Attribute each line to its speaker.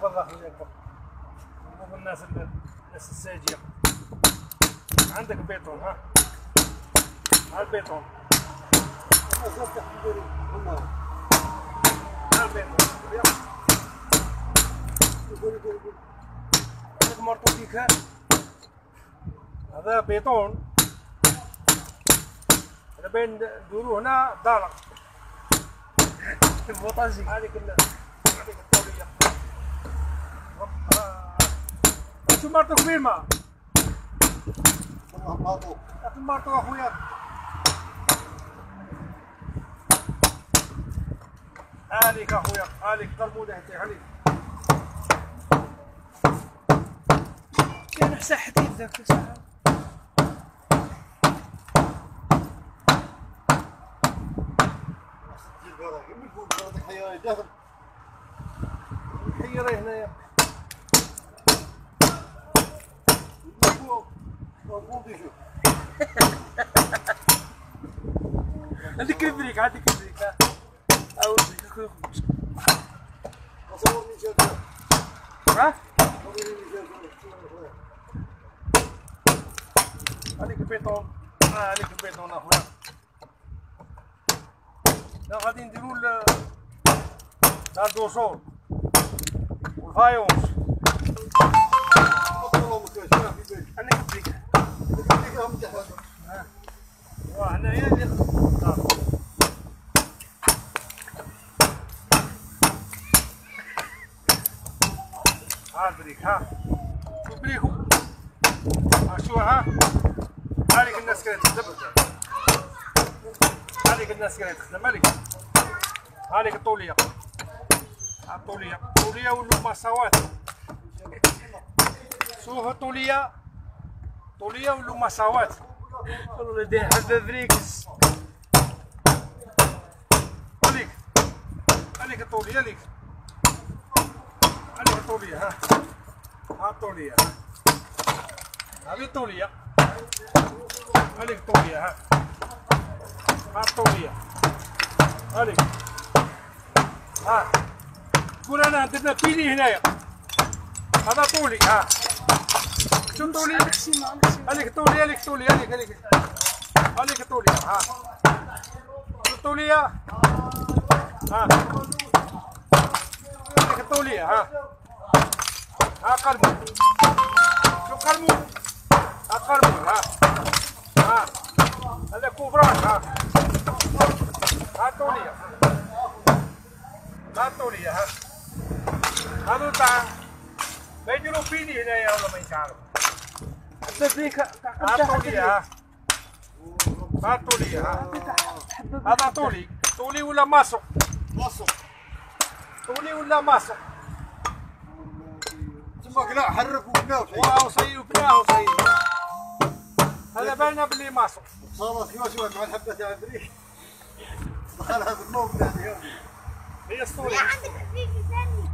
Speaker 1: بالله خويا اكبر. الناس الساجيه. عندك بيتون ها؟ ها البيتون. ها البيتون. عندك مرطوبيك هذا بيتون. هذا بين نديرو هنا ضالع. البوطاجي هذيك الطوليه. شو مرتو فين ما؟ والله مرتو. مرتو اخويا. عليك اخويا، عليك ضربونا هاتي عليك.
Speaker 2: كان حسا حديد ذاك الساعة.
Speaker 1: الحيرة هنايا.
Speaker 2: عندك البريك عندك البريك ها. أوريك أخويا.
Speaker 1: صورني جدول.
Speaker 2: ها؟
Speaker 1: عليك البيتون. عليك البيتون اخويا. لا غادي نديرو الدوسور والفايونس.
Speaker 2: عندك البريك.
Speaker 1: هنايا اللي ها البريك ها. شو بريكو؟ شو ها؟ هذيك الناس كانت تخدم. هذيك الناس كانت تخدم هذيك. هذيك الطولية. الطولية، الطولية ولو مساوات. شوف الطولية. طولية ولو مساوات.
Speaker 2: والله داير حبة بريكس.
Speaker 1: هذيك. هذيك الطولية هذيك. هذيك الطولية ها. ها الطولية ها. هذه الطولية. هذيك الطولية ها. ها الطولية. هذيك. ها. قول أنا درنا بيلي هنايا. هذا طولي ها. شو طولي؟ هذيك الطولية هذيك الطولية هذيك هذيك. هذيك الطولية ها. الطولية. ها. هذيك الطولية ها. ها قرمو. شو قرمو؟ ها قرمو ها. ها. هذا كوفران ها. ها الطولية. ها الطولية ها. هذو تاع ما يديرو بيلي هنايا ولا ما يتعرف.
Speaker 2: البريك.
Speaker 1: ها الطولية ها. ها الطولية ها. هذا طولي. طولي ولا ماسو؟ ماسو. طولي ولا ماسو؟ ثم قلع حرك وبناه. واو صيب وبناه وصيب. هذا باينه باللي ماسو. خلاص شوي مع الحبة تاع البريك. دخلها بالموت هي الصورة.
Speaker 3: عندك حبيبي ثاني.